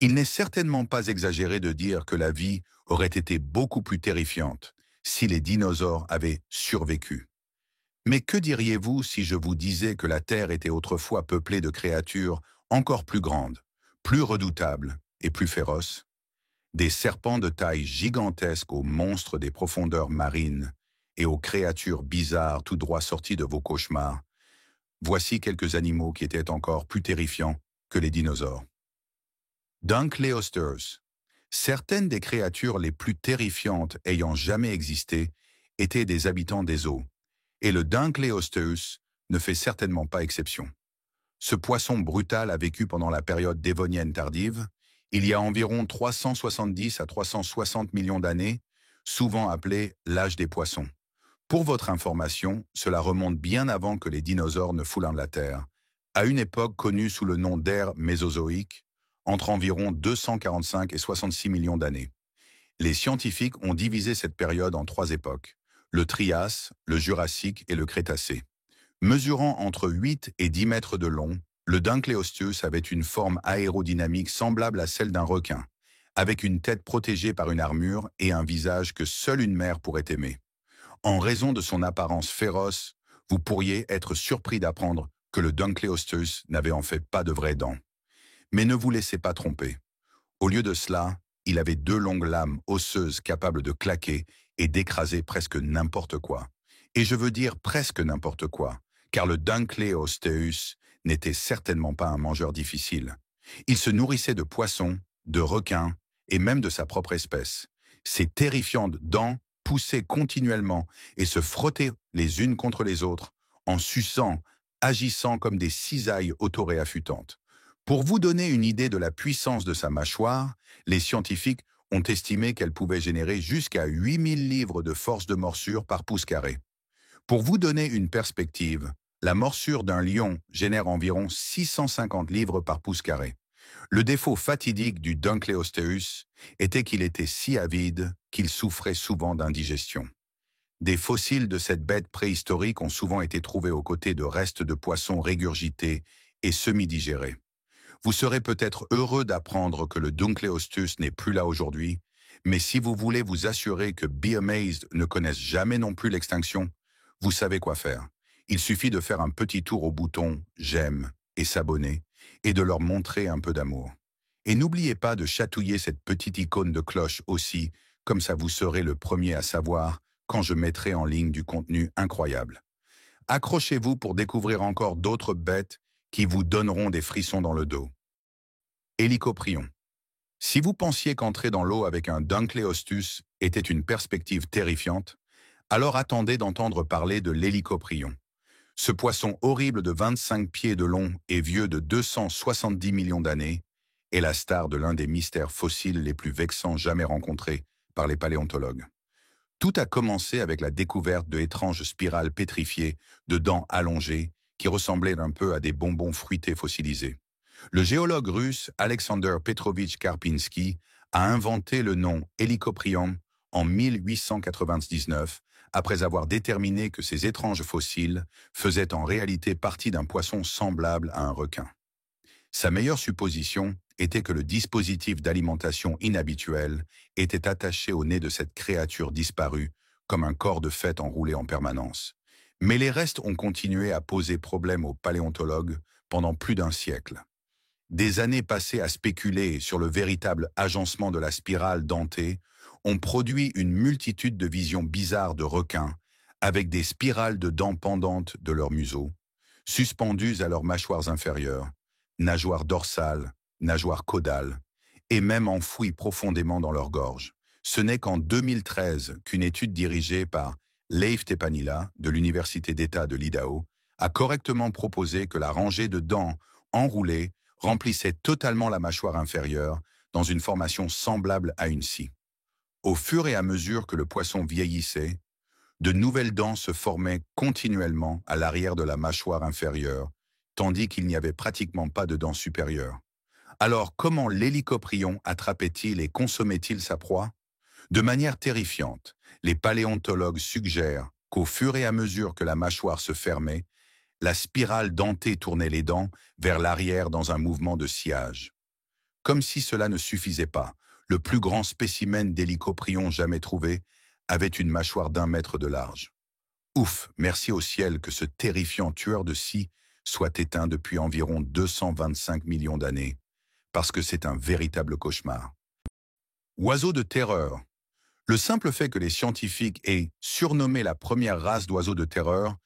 Il n'est certainement pas exagéré de dire que la vie aurait été beaucoup plus terrifiante si les dinosaures avaient survécu. Mais que diriez-vous si je vous disais que la Terre était autrefois peuplée de créatures encore plus grandes, plus redoutables et plus féroces? Des serpents de taille gigantesque aux monstres des profondeurs marines et aux créatures bizarres tout droit sorties de vos cauchemars. Voici quelques animaux qui étaient encore plus terrifiants que les dinosaures. Dunkleosters. Certaines des créatures les plus terrifiantes ayant jamais existé étaient des habitants des eaux, et le Dunkleosteus ne fait certainement pas exception. Ce poisson brutal a vécu pendant la période dévonienne tardive, il y a environ 370 à 360 millions d'années, souvent appelé l'âge des poissons. Pour votre information, cela remonte bien avant que les dinosaures ne foulent la Terre, à une époque connue sous le nom d'ère mésozoïque, entre environ 245 et 66 millions d'années. Les scientifiques ont divisé cette période en trois époques, le Trias, le Jurassique et le Crétacé. Mesurant entre 8 et 10 mètres de long, le Dunkleosteus avait une forme aérodynamique semblable à celle d'un requin, avec une tête protégée par une armure et un visage que seule une mère pourrait aimer. En raison de son apparence féroce, vous pourriez être surpris d'apprendre que le Dunkleosteus n'avait en fait pas de vraies dents. Mais ne vous laissez pas tromper. Au lieu de cela, il avait deux longues lames osseuses capables de claquer et d'écraser presque n'importe quoi. Et je veux dire presque n'importe quoi, car le Dunkleosteus n'était certainement pas un mangeur difficile. Il se nourrissait de poissons, de requins et même de sa propre espèce. Ses terrifiantes dents poussaient continuellement et se frottaient les unes contre les autres, en suçant, agissant comme des cisailles autoréaffutantes. Pour vous donner une idée de la puissance de sa mâchoire, les scientifiques ont estimé qu'elle pouvait générer jusqu'à 8000 livres de force de morsure par pouce carré. Pour vous donner une perspective, la morsure d'un lion génère environ 650 livres par pouce carré. Le défaut fatidique du Dunkleosteus était qu'il était si avide qu'il souffrait souvent d'indigestion. Des fossiles de cette bête préhistorique ont souvent été trouvés aux côtés de restes de poissons régurgités et semi-digérés. Vous serez peut-être heureux d'apprendre que le Dunkleosteus n'est plus là aujourd'hui, mais si vous voulez vous assurer que Be Amazed ne connaisse jamais non plus l'extinction, vous savez quoi faire. Il suffit de faire un petit tour au bouton « J'aime » et s'abonner, et de leur montrer un peu d'amour. Et n'oubliez pas de chatouiller cette petite icône de cloche aussi, comme ça vous serez le premier à savoir quand je mettrai en ligne du contenu incroyable. Accrochez-vous pour découvrir encore d'autres bêtes qui vous donneront des frissons dans le dos. Hélicoprion. Si vous pensiez qu'entrer dans l'eau avec un Dunkleosteus était une perspective terrifiante, alors attendez d'entendre parler de l'hélicoprion. Ce poisson horrible de 25 pieds de long et vieux de 270 millions d'années est la star de l'un des mystères fossiles les plus vexants jamais rencontrés par les paléontologues. Tout a commencé avec la découverte de étranges spirales pétrifiées de dents allongées qui ressemblaient un peu à des bonbons fruités fossilisés. Le géologue russe Alexander Petrovitch Karpinski a inventé le nom Hélicoprion en 1899, après avoir déterminé que ces étranges fossiles faisaient en réalité partie d'un poisson semblable à un requin. Sa meilleure supposition était que le dispositif d'alimentation inhabituel était attaché au nez de cette créature disparue, comme un corps de fête enroulé en permanence. Mais les restes ont continué à poser problème aux paléontologues pendant plus d'un siècle. Des années passées à spéculer sur le véritable agencement de la spirale dentée ont produit une multitude de visions bizarres de requins, avec des spirales de dents pendantes de leur museau, suspendues à leurs mâchoires inférieures, nageoires dorsales, nageoires caudales, et même enfouies profondément dans leur gorge. Ce n'est qu'en 2013 qu'une étude dirigée par Leif Tepanila de l'Université d'État de l'Idaho a correctement proposé que la rangée de dents enroulées remplissait totalement la mâchoire inférieure dans une formation semblable à une scie. Au fur et à mesure que le poisson vieillissait, de nouvelles dents se formaient continuellement à l'arrière de la mâchoire inférieure, tandis qu'il n'y avait pratiquement pas de dents supérieures. Alors comment l'hélicoprion attrapait-il et consommait-il sa proie? De manière terrifiante, les paléontologues suggèrent qu'au fur et à mesure que la mâchoire se fermait, la spirale dentée tournait les dents vers l'arrière dans un mouvement de sciage. Comme si cela ne suffisait pas, le plus grand spécimen d'hélicoprion jamais trouvé avait une mâchoire d'1 mètre de large. Ouf, merci au ciel que ce terrifiant tueur de scie soit éteint depuis environ 225 millions d'années, parce que c'est un véritable cauchemar. Oiseau de terreur. Le simple fait que les scientifiques aient surnommé la première race d'oiseaux de terreur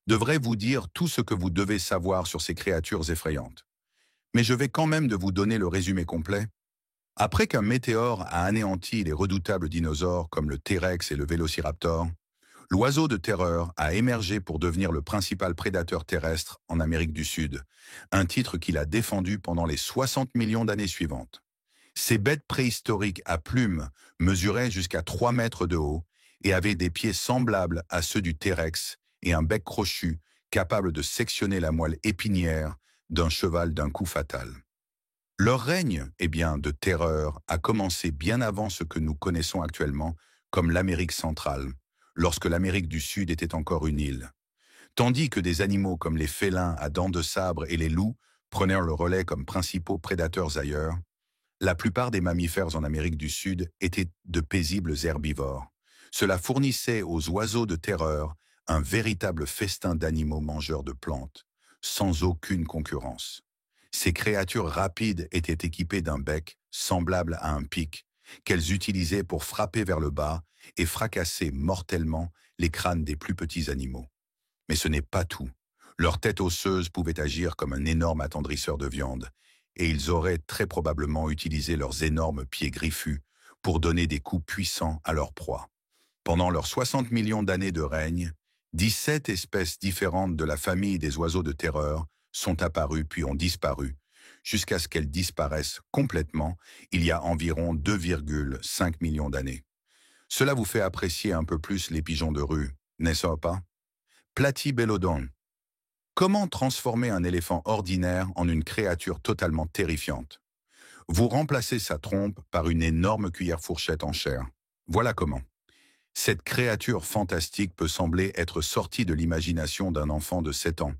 devrait vous dire tout ce que vous devez savoir sur ces créatures effrayantes. Mais je vais quand même de vous donner le résumé complet. Après qu'un météore a anéanti les redoutables dinosaures comme le T-Rex et le Vélociraptor, l'oiseau de terreur a émergé pour devenir le principal prédateur terrestre en Amérique du Sud, un titre qu'il a défendu pendant les 60 millions d'années suivantes. Ces bêtes préhistoriques à plumes mesuraient jusqu'à 3 mètres de haut et avaient des pieds semblables à ceux du T-Rex et un bec crochu capable de sectionner la moelle épinière d'un cheval d'un coup fatal. Leur règne, de terreur, a commencé bien avant ce que nous connaissons actuellement comme l'Amérique centrale, lorsque l'Amérique du Sud était encore une île. Tandis que des animaux comme les félins à dents de sabre et les loups prenaient le relais comme principaux prédateurs ailleurs, la plupart des mammifères en Amérique du Sud étaient de paisibles herbivores. Cela fournissait aux oiseaux de terreur un véritable festin d'animaux mangeurs de plantes, sans aucune concurrence. Ces créatures rapides étaient équipées d'un bec semblable à un pic, qu'elles utilisaient pour frapper vers le bas et fracasser mortellement les crânes des plus petits animaux. Mais ce n'est pas tout. Leur tête osseuse pouvait agir comme un énorme attendrisseur de viande, et ils auraient très probablement utilisé leurs énormes pieds griffus pour donner des coups puissants à leur proie. Pendant leurs 60 millions d'années de règne, 17 espèces différentes de la famille des oiseaux de terreur sont apparues puis ont disparu, jusqu'à ce qu'elles disparaissent complètement il y a environ 2,5 millions d'années. Cela vous fait apprécier un peu plus les pigeons de rue, n'est-ce pas? Platybelodon. Comment transformer un éléphant ordinaire en une créature totalement terrifiante? Vous remplacez sa trompe par une énorme cuillère-fourchette en chair. Voilà comment. Cette créature fantastique peut sembler être sortie de l'imagination d'un enfant de 7 ans.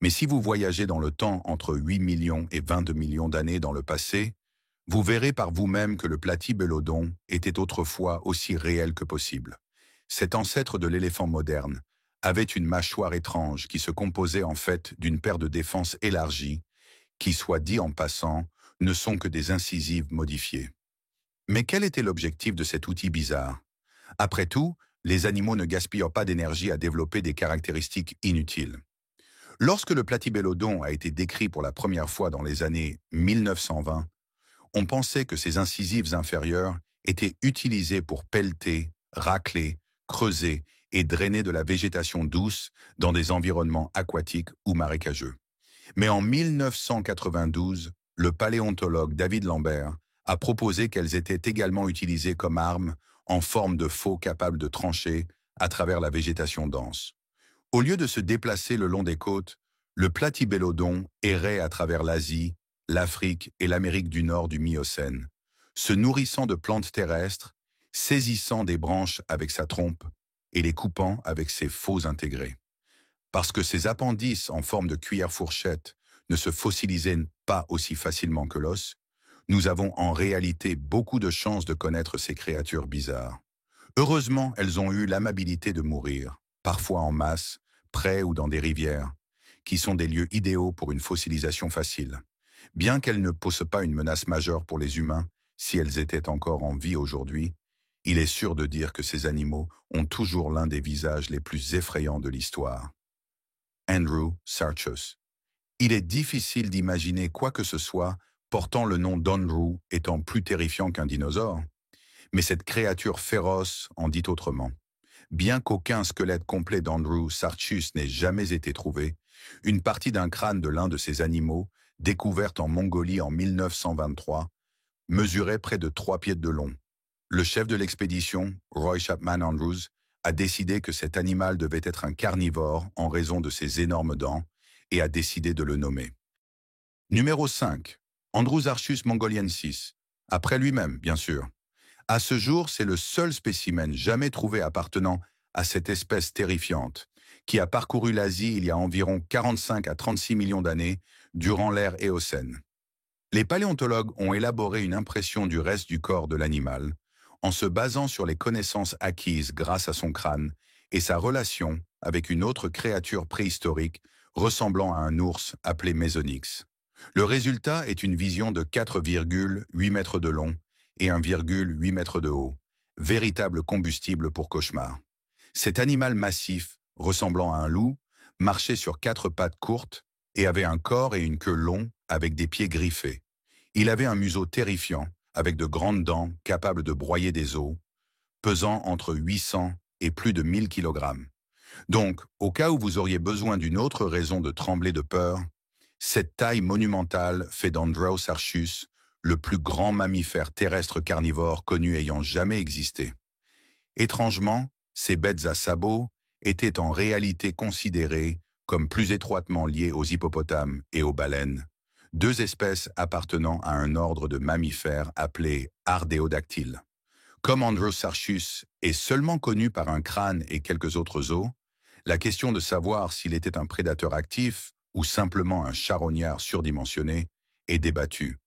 Mais si vous voyagez dans le temps entre 8 millions et 22 millions d'années dans le passé, vous verrez par vous-même que le platybelodon était autrefois aussi réel que possible. Cet ancêtre de l'éléphant moderne avait une mâchoire étrange qui se composait en fait d'une paire de défenses élargies, qui, soit dit en passant, ne sont que des incisives modifiées. Mais quel était l'objectif de cet outil bizarre? Après tout, les animaux ne gaspillent pas d'énergie à développer des caractéristiques inutiles. Lorsque le platybelodon a été décrit pour la première fois dans les années 1920, on pensait que ces incisives inférieures étaient utilisées pour pelleter, racler, creuser et drainer de la végétation douce dans des environnements aquatiques ou marécageux. Mais en 1992, le paléontologue David Lambert a proposé qu'elles étaient également utilisées comme armes en forme de faux capables de trancher à travers la végétation dense. Au lieu de se déplacer le long des côtes, le platybelodon errait à travers l'Asie, l'Afrique et l'Amérique du Nord du Miocène, se nourrissant de plantes terrestres, saisissant des branches avec sa trompe et les coupant avec ses faux intégrés. Parce que ces appendices en forme de cuillère-fourchette ne se fossilisaient pas aussi facilement que l'os, nous avons en réalité beaucoup de chances de connaître ces créatures bizarres. Heureusement, elles ont eu l'amabilité de mourir, parfois en masse, près ou dans des rivières, qui sont des lieux idéaux pour une fossilisation facile. Bien qu'elles ne posent pas une menace majeure pour les humains, si elles étaient encore en vie aujourd'hui, il est sûr de dire que ces animaux ont toujours l'un des visages les plus effrayants de l'histoire. Andrew Sarchus. Il est difficile d'imaginer quoi que ce soit portant le nom d'Andrew étant plus terrifiant qu'un dinosaure. Mais cette créature féroce en dit autrement. Bien qu'aucun squelette complet d'Andrew Sarchus n'ait jamais été trouvé, une partie d'un crâne de l'un de ces animaux, découverte en Mongolie en 1923, mesurait près de 3 pieds de long. Le chef de l'expédition, Roy Chapman Andrews, a décidé que cet animal devait être un carnivore en raison de ses énormes dents et a décidé de le nommer. Numéro 5. Andrewsarchus mongoliensis. Après lui-même, bien sûr. À ce jour, c'est le seul spécimen jamais trouvé appartenant à cette espèce terrifiante, qui a parcouru l'Asie il y a environ 45 à 36 millions d'années durant l'ère Éocène. Les paléontologues ont élaboré une impression du reste du corps de l'animal en se basant sur les connaissances acquises grâce à son crâne et sa relation avec une autre créature préhistorique ressemblant à un ours appelé Mesonyx. Le résultat est une vision de 4,8 mètres de long et 1,8 mètre de haut, véritable combustible pour cauchemar. Cet animal massif, ressemblant à un loup, marchait sur 4 pattes courtes et avait un corps et une queue longs avec des pieds griffés. Il avait un museau terrifiant, avec de grandes dents capables de broyer des os, pesant entre 800 et plus de 1000 kg. Donc, au cas où vous auriez besoin d'une autre raison de trembler de peur, cette taille monumentale fait d'Andrewsarchus le plus grand mammifère terrestre carnivore connu ayant jamais existé. Étrangement, ces bêtes à sabots étaient en réalité considérées comme plus étroitement liées aux hippopotames et aux baleines, deux espèces appartenant à un ordre de mammifères appelé ardéodactyles. Comme Andrewsarchus est seulement connu par un crâne et quelques autres os, la question de savoir s'il était un prédateur actif ou simplement un charognard surdimensionné est débattue,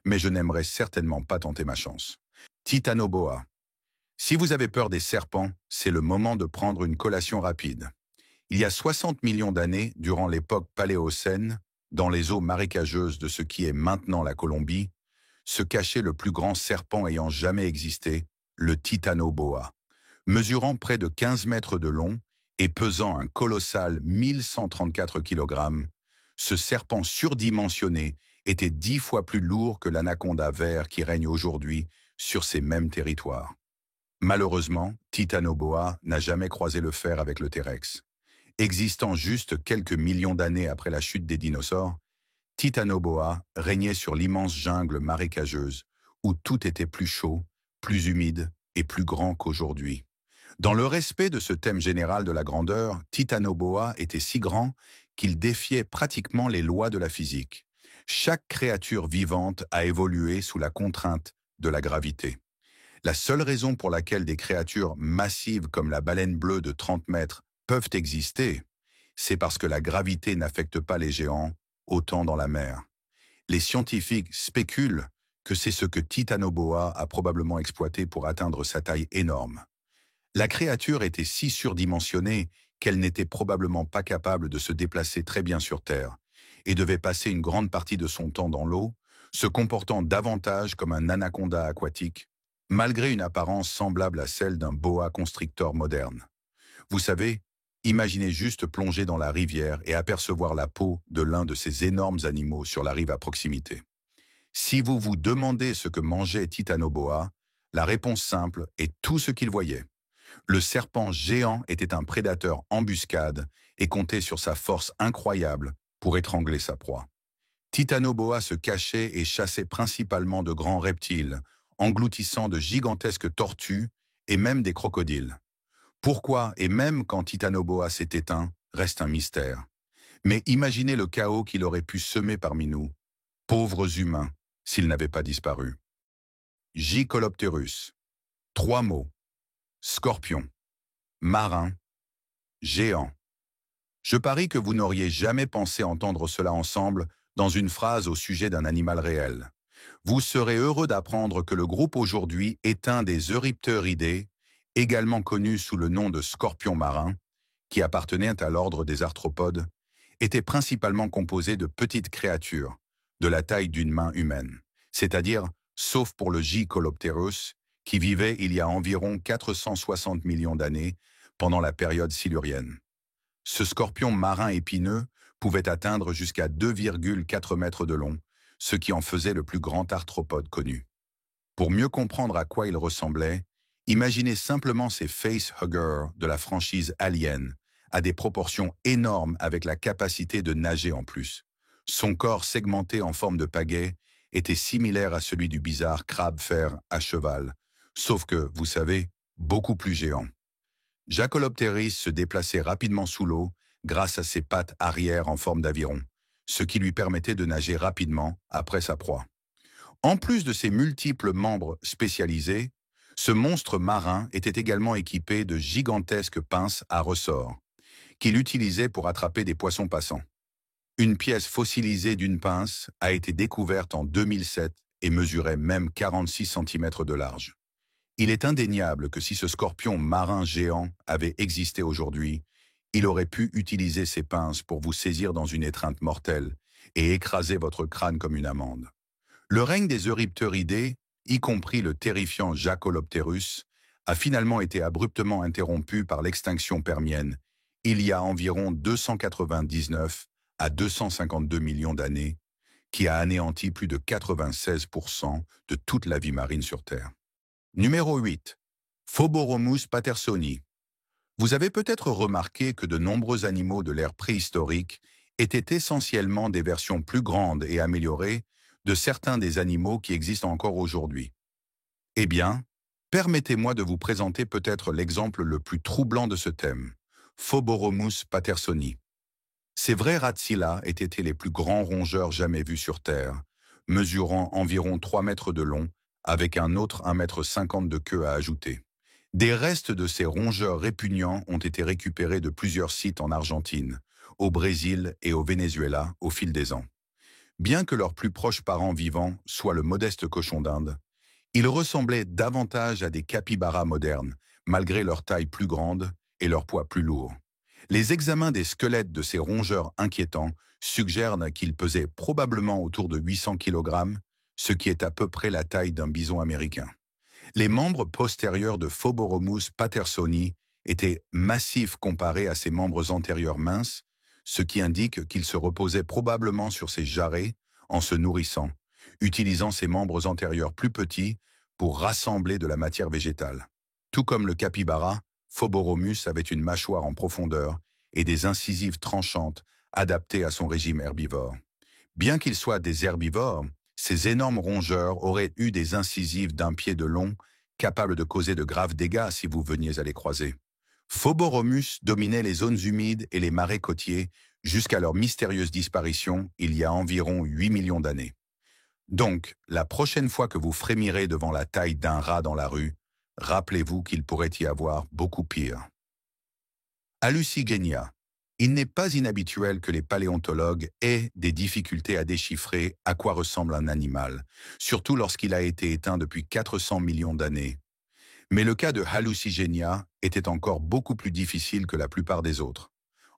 mais je n'aimerais certainement pas tenter ma chance. Titanoboa. Si vous avez peur des serpents, c'est le moment de prendre une collation rapide. Il y a 60 millions d'années, durant l'époque paléocène, dans les eaux marécageuses de ce qui est maintenant la Colombie, se cachait le plus grand serpent ayant jamais existé, le Titanoboa. Mesurant près de 15 mètres de long et pesant un colossal 1134 kg, ce serpent surdimensionné était 10 fois plus lourd que l'anaconda vert qui règne aujourd'hui sur ces mêmes territoires. Malheureusement, Titanoboa n'a jamais croisé le fer avec le T-Rex. Existant juste quelques millions d'années après la chute des dinosaures, Titanoboa régnait sur l'immense jungle marécageuse où tout était plus chaud, plus humide et plus grand qu'aujourd'hui. Dans le respect de ce thème général de la grandeur, Titanoboa était si grand qu'il défiait pratiquement les lois de la physique. Chaque créature vivante a évolué sous la contrainte de la gravité. La seule raison pour laquelle des créatures massives comme la baleine bleue de 30 mètres peuvent exister, c'est parce que la gravité n'affecte pas les géants autant dans la mer. Les scientifiques spéculent que c'est ce que Titanoboa a probablement exploité pour atteindre sa taille énorme. La créature était si surdimensionnée qu'elle n'était probablement pas capable de se déplacer très bien sur Terre et devait passer une grande partie de son temps dans l'eau, se comportant davantage comme un anaconda aquatique, malgré une apparence semblable à celle d'un boa constrictor moderne. Vous savez, imaginez juste plonger dans la rivière et apercevoir la peau de l'un de ces énormes animaux sur la rive à proximité. Si vous vous demandez ce que mangeait Titanoboa, la réponse simple est tout ce qu'il voyait. Le serpent géant était un prédateur embuscade et comptait sur sa force incroyable pour étrangler sa proie. Titanoboa se cachait et chassait principalement de grands reptiles, engloutissant de gigantesques tortues et même des crocodiles. Pourquoi, et même quand Titanoboa s'est éteint, reste un mystère. Mais imaginez le chaos qu'il aurait pu semer parmi nous, pauvres humains, s'il n'avait pas disparu. J-Colopterus. 3 mots. Scorpion. Marin. Géant. Je parie que vous n'auriez jamais pensé entendre cela ensemble dans une phrase au sujet d'un animal réel. Vous serez heureux d'apprendre que le groupe aujourd'hui est un des Eurypteridés, également connu sous le nom de scorpion marin, qui appartenait à l'ordre des arthropodes, était principalement composé de petites créatures, de la taille d'une main humaine, c'est-à-dire, sauf pour le J-Colopterus, qui vivait il y a environ 460 millions d'années, pendant la période silurienne. Ce scorpion marin épineux pouvait atteindre jusqu'à 2,4 mètres de long, ce qui en faisait le plus grand arthropode connu. Pour mieux comprendre à quoi il ressemblait, imaginez simplement ces facehuggers de la franchise Alien, à des proportions énormes avec la capacité de nager en plus. Son corps segmenté en forme de pagaie était similaire à celui du bizarre crabe-fer à cheval, sauf que, vous savez, beaucoup plus géant. Jacolopteris se déplaçait rapidement sous l'eau grâce à ses pattes arrière en forme d'aviron, ce qui lui permettait de nager rapidement après sa proie. En plus de ses multiples membres spécialisés, ce monstre marin était également équipé de gigantesques pinces à ressort, qu'il utilisait pour attraper des poissons passants. Une pièce fossilisée d'une pince a été découverte en 2007 et mesurait même 46 cm de large. Il est indéniable que si ce scorpion marin géant avait existé aujourd'hui, il aurait pu utiliser ses pinces pour vous saisir dans une étreinte mortelle et écraser votre crâne comme une amande. Le règne des Eurypteridés, y compris le terrifiant Jaccolopterus, a finalement été abruptement interrompu par l'extinction permienne, il y a environ 299 à 252 millions d'années, qui a anéanti plus de 96% de toute la vie marine sur Terre. Numéro 8. Phoboromus pattersoni. Vous avez peut-être remarqué que de nombreux animaux de l'ère préhistorique étaient essentiellement des versions plus grandes et améliorées de certains des animaux qui existent encore aujourd'hui. Eh bien, permettez-moi de vous présenter peut-être l'exemple le plus troublant de ce thème, Phoboromus pattersoni. Ces vrais Ratsila étaient les plus grands rongeurs jamais vus sur Terre, mesurant environ 3 mètres de long, avec un autre 1,50 m de queue à ajouter. Des restes de ces rongeurs répugnants ont été récupérés de plusieurs sites en Argentine, au Brésil et au Venezuela au fil des ans. Bien que leurs plus proches parents vivants soient le modeste cochon d'Inde, ils ressemblaient davantage à des capybaras modernes, malgré leur taille plus grande et leur poids plus lourd. Les examens des squelettes de ces rongeurs inquiétants suggèrent qu'ils pesaient probablement autour de 800 kg, ce qui est à peu près la taille d'un bison américain. Les membres postérieurs de Phoboromus pattersoni étaient massifs comparés à ses membres antérieurs minces, ce qui indique qu'il se reposait probablement sur ses jarrets en se nourrissant, utilisant ses membres antérieurs plus petits pour rassembler de la matière végétale. Tout comme le capybara, Phoboromus avait une mâchoire en profondeur et des incisives tranchantes adaptées à son régime herbivore. Bien qu'ils soient des herbivores, ces énormes rongeurs auraient eu des incisives d'1 pied de long, capables de causer de graves dégâts si vous veniez à les croiser. Phoboromus dominait les zones humides et les marais côtiers jusqu'à leur mystérieuse disparition il y a environ 8 millions d'années. Donc, la prochaine fois que vous frémirez devant la taille d'un rat dans la rue, rappelez-vous qu'il pourrait y avoir beaucoup pire. Hallucigenia. Il n'est pas inhabituel que les paléontologues aient des difficultés à déchiffrer à quoi ressemble un animal, surtout lorsqu'il a été éteint depuis 400 millions d'années. Mais le cas de Hallucigenia était encore beaucoup plus difficile que la plupart des autres.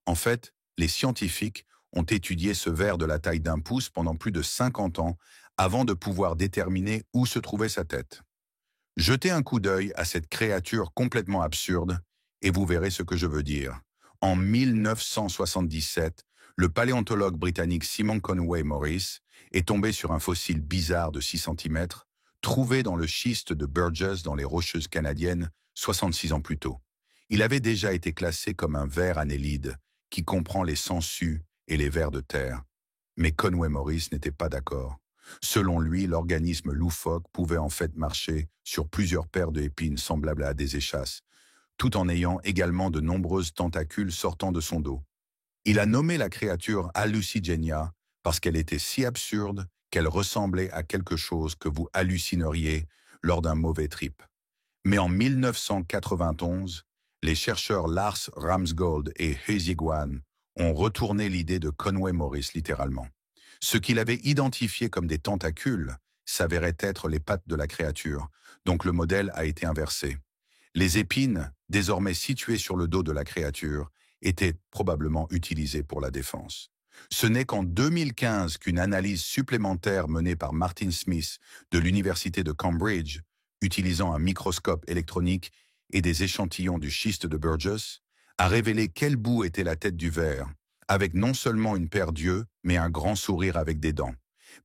En fait, les scientifiques ont étudié ce ver de la taille d'un pouce pendant plus de 50 ans avant de pouvoir déterminer où se trouvait sa tête. Jetez un coup d'œil à cette créature complètement absurde et vous verrez ce que je veux dire. En 1977, le paléontologue britannique Simon Conway Morris est tombé sur un fossile bizarre de 6 cm, trouvé dans le schiste de Burgess dans les Rocheuses canadiennes 66 ans plus tôt. Il avait déjà été classé comme un ver annélide, qui comprend les sangsues et les vers de terre. Mais Conway Morris n'était pas d'accord. Selon lui, l'organisme loufoque pouvait en fait marcher sur plusieurs paires d'épines semblables à des échasses, tout en ayant également de nombreuses tentacules sortant de son dos. Il a nommé la créature Hallucigenia parce qu'elle était si absurde qu'elle ressemblait à quelque chose que vous hallucineriez lors d'un mauvais trip. Mais en 1991, les chercheurs Lars Ramsgold et Heisi Guan ont retourné l'idée de Conway Morris littéralement. Ce qu'il avait identifié comme des tentacules s'avérait être les pattes de la créature, donc le modèle a été inversé. Les épines, désormais situées sur le dos de la créature, étaient probablement utilisées pour la défense. Ce n'est qu'en 2015 qu'une analyse supplémentaire menée par Martin Smith de l'Université de Cambridge, utilisant un microscope électronique et des échantillons du schiste de Burgess, a révélé quel bout était la tête du ver, avec non seulement une paire d'yeux, mais un grand sourire avec des dents.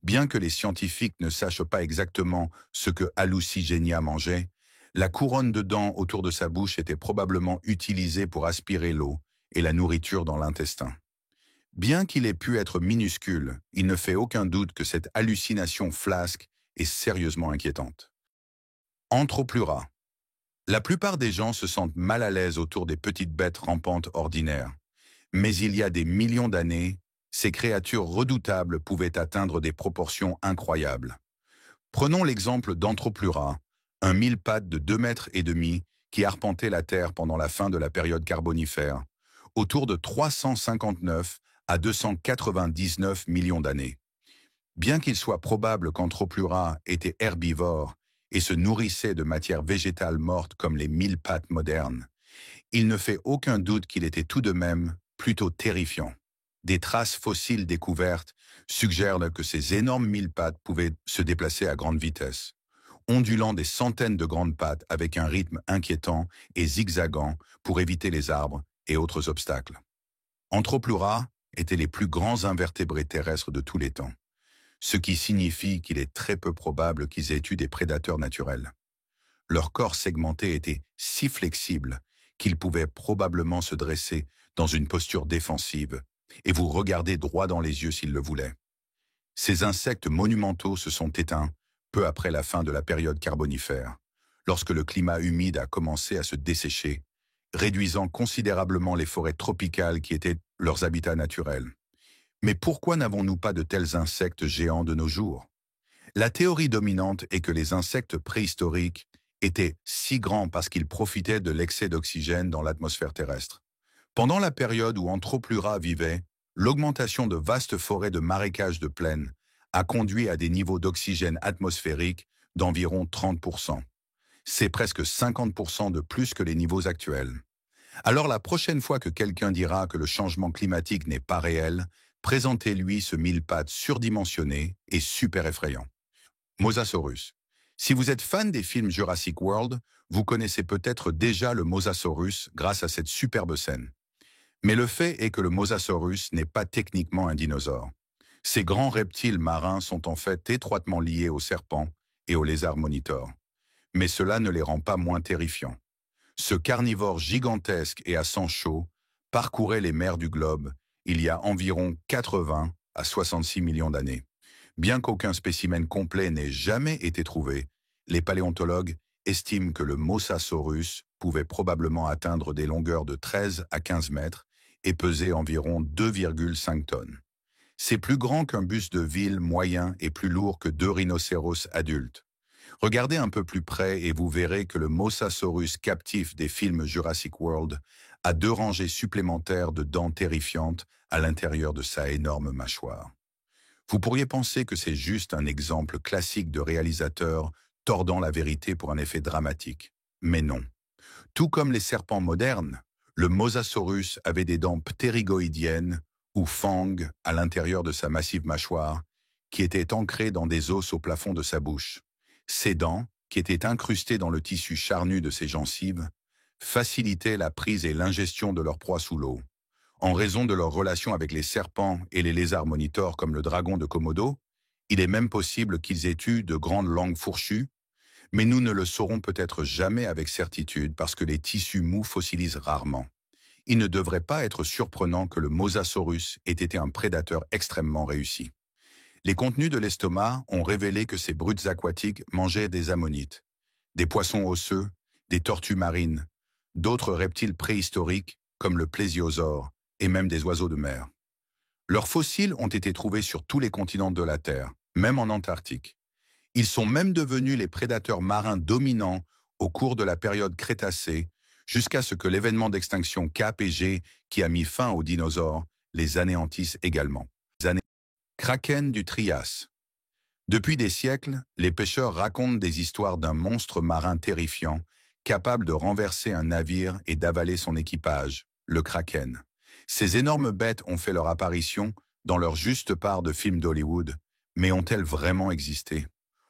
Bien que les scientifiques ne sachent pas exactement ce que Hallucigenia mangeait, la couronne de dents autour de sa bouche était probablement utilisée pour aspirer l'eau et la nourriture dans l'intestin. Bien qu'il ait pu être minuscule, il ne fait aucun doute que cette hallucination flasque est sérieusement inquiétante. Anthroplura. La plupart des gens se sentent mal à l'aise autour des petites bêtes rampantes ordinaires. Mais il y a des millions d'années, ces créatures redoutables pouvaient atteindre des proportions incroyables. Prenons l'exemple d'Anthroplura, un mille-pattes de 2,5 mètres qui arpentait la Terre pendant la fin de la période carbonifère, autour de 359 à 299 millions d'années. Bien qu'il soit probable qu'Anthroplura était herbivore et se nourrissait de matière végétale morte comme les mille pattes modernes, il ne fait aucun doute qu'il était tout de même plutôt terrifiant. Des traces fossiles découvertes suggèrent que ces énormes mille pattes pouvaient se déplacer à grande vitesse, ondulant des centaines de grandes pattes avec un rythme inquiétant et zigzagant pour éviter les arbres et autres obstacles. Anthroplura étaient les plus grands invertébrés terrestres de tous les temps, ce qui signifie qu'il est très peu probable qu'ils aient eu des prédateurs naturels. Leur corps segmenté était si flexible qu'ils pouvaient probablement se dresser dans une posture défensive et vous regarder droit dans les yeux s'ils le voulaient. Ces insectes monumentaux se sont éteints peu après la fin de la période carbonifère, lorsque le climat humide a commencé à se dessécher, réduisant considérablement les forêts tropicales qui étaient leurs habitats naturels. Mais pourquoi n'avons-nous pas de tels insectes géants de nos jours? La théorie dominante est que les insectes préhistoriques étaient si grands parce qu'ils profitaient de l'excès d'oxygène dans l'atmosphère terrestre. Pendant la période où Anthroplura vivait, l'augmentation de vastes forêts de marécages de plaine a conduit à des niveaux d'oxygène atmosphérique d'environ 30%. C'est presque 50% de plus que les niveaux actuels. Alors la prochaine fois que quelqu'un dira que le changement climatique n'est pas réel, présentez-lui ce mille-pattes surdimensionné et super effrayant. Mosasaurus. Si vous êtes fan des films Jurassic World, vous connaissez peut-être déjà le Mosasaurus grâce à cette superbe scène. Mais le fait est que le Mosasaurus n'est pas techniquement un dinosaure. Ces grands reptiles marins sont en fait étroitement liés aux serpents et aux lézards monitors. Mais cela ne les rend pas moins terrifiants. Ce carnivore gigantesque et à sang chaud parcourait les mers du globe il y a environ 80 à 66 millions d'années. Bien qu'aucun spécimen complet n'ait jamais été trouvé, les paléontologues estiment que le Mosasaurus pouvait probablement atteindre des longueurs de 13 à 15 mètres et peser environ 2,5 tonnes. C'est plus grand qu'un bus de ville moyen et plus lourd que 2 rhinocéros adultes. Regardez un peu plus près et vous verrez que le Mosasaurus captif des films Jurassic World a 2 rangées supplémentaires de dents terrifiantes à l'intérieur de sa énorme mâchoire. Vous pourriez penser que c'est juste un exemple classique de réalisateur tordant la vérité pour un effet dramatique. Mais non. Tout comme les serpents modernes, le Mosasaurus avait des dents ptérygoïdiennes ou fangs à l'intérieur de sa massive mâchoire qui étaient ancrées dans des os au plafond de sa bouche. Ces dents, qui étaient incrustées dans le tissu charnu de ses gencives, facilitaient la prise et l'ingestion de leur proie sous l'eau. En raison de leur relation avec les serpents et les lézards monitors comme le dragon de Komodo, il est même possible qu'ils aient eu de grandes langues fourchues, mais nous ne le saurons peut-être jamais avec certitude parce que les tissus mous fossilisent rarement. Il ne devrait pas être surprenant que le Mosasaurus ait été un prédateur extrêmement réussi. Les contenus de l'estomac ont révélé que ces brutes aquatiques mangeaient des ammonites, des poissons osseux, des tortues marines, d'autres reptiles préhistoriques comme le plésiosaure et même des oiseaux de mer. Leurs fossiles ont été trouvés sur tous les continents de la Terre, même en Antarctique. Ils sont même devenus les prédateurs marins dominants au cours de la période Crétacée, jusqu'à ce que l'événement d'extinction K et G, qui a mis fin aux dinosaures, les anéantisse également. Kraken du Trias. Depuis des siècles, les pêcheurs racontent des histoires d'un monstre marin terrifiant, capable de renverser un navire et d'avaler son équipage, le Kraken. Ces énormes bêtes ont fait leur apparition dans leur juste part de films d'Hollywood, mais ont-elles vraiment existé?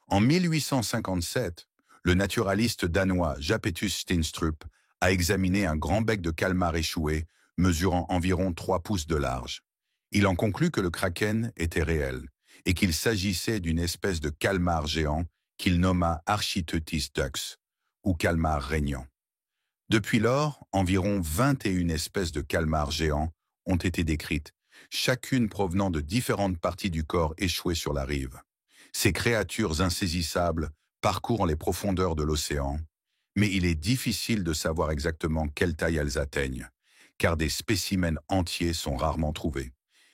En 1857, le naturaliste danois Japetus Steenstrup a examiné un grand bec de calmar échoué, mesurant environ 3 pouces de large. Il en conclut que le kraken était réel et qu'il s'agissait d'une espèce de calmar géant qu'il nomma Architeuthis dux, ou calmar régnant. Depuis lors, environ 21 espèces de calmars géants ont été décrites, chacune provenant de différentes parties du corps échouées sur la rive. Ces créatures insaisissables parcourent les profondeurs de l'océan, mais il est difficile de savoir exactement quelle taille elles atteignent, car des spécimens entiers sont rarement trouvés.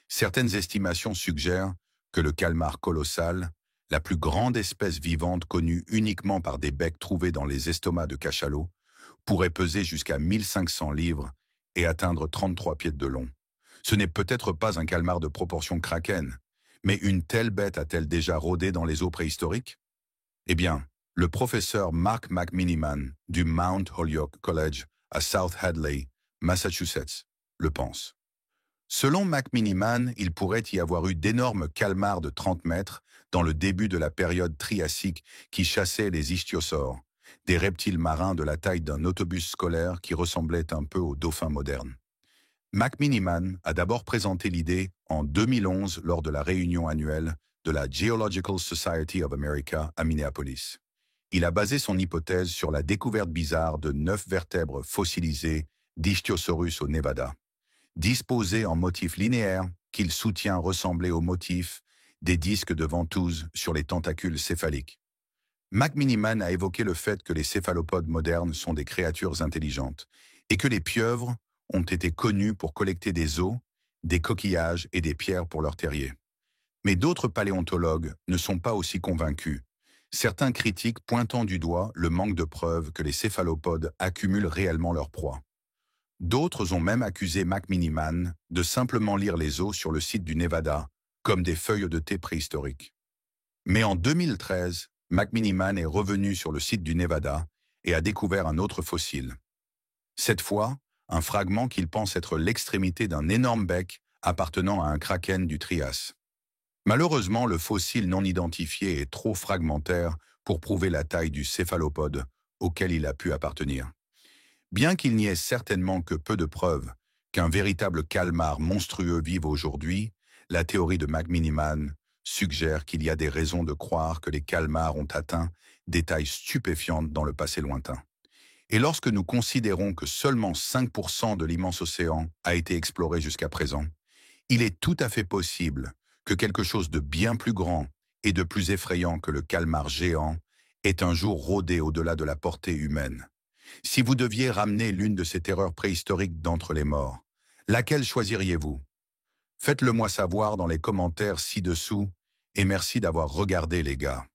Certaines estimations suggèrent que le calmar colossal, la plus grande espèce vivante connue uniquement par des becs trouvés dans les estomacs de cachalots, pourrait peser jusqu'à 1500 livres et atteindre 33 pieds de long. Ce n'est peut-être pas un calmar de proportion kraken, mais une telle bête a-t-elle déjà rôdé dans les eaux préhistoriques? Eh bien, le professeur Mark McMiniman du Mount Holyoke College à South Hadley, Massachusetts, le pense. Selon McMiniman, il pourrait y avoir eu d'énormes calmars de 30 mètres dans le début de la période triassique qui chassaient les ichthyosaures, des reptiles marins de la taille d'un autobus scolaire qui ressemblaient un peu aux dauphins modernes. McMiniman a d'abord présenté l'idée en 2011 lors de la réunion annuelle de la Geological Society of America à Minneapolis. Il a basé son hypothèse sur la découverte bizarre de 9 vertèbres fossilisées d'Ichthyosaurus au Nevada, disposées en motifs linéaires qu'il soutient ressembler aux motifs des disques de ventouse sur les tentacules céphaliques. McMiniman a évoqué le fait que les céphalopodes modernes sont des créatures intelligentes et que les pieuvres ont été connus pour collecter des os, des coquillages et des pierres pour leurs terriers. Mais d'autres paléontologues ne sont pas aussi convaincus, certains critiques pointant du doigt le manque de preuves que les céphalopodes accumulent réellement leur proie. D'autres ont même accusé McMiniman de simplement lire les os sur le site du Nevada, comme des feuilles de thé préhistoriques. Mais en 2013, McMiniman est revenu sur le site du Nevada et a découvert un autre fossile. Cette fois, un fragment qu'il pense être l'extrémité d'un énorme bec appartenant à un kraken du Trias. Malheureusement, le fossile non identifié est trop fragmentaire pour prouver la taille du céphalopode auquel il a pu appartenir. Bien qu'il n'y ait certainement que peu de preuves qu'un véritable calmar monstrueux vive aujourd'hui, la théorie de McMiniman suggère qu'il y a des raisons de croire que les calmars ont atteint des tailles stupéfiantes dans le passé lointain. Et lorsque nous considérons que seulement 5% de l'immense océan a été exploré jusqu'à présent, il est tout à fait possible que quelque chose de bien plus grand et de plus effrayant que le calmar géant ait un jour rôdé au-delà de la portée humaine. Si vous deviez ramener l'une de ces terreurs préhistoriques d'entre les morts, laquelle choisiriez-vous? Faites-le moi savoir dans les commentaires ci-dessous et merci d'avoir regardé les gars.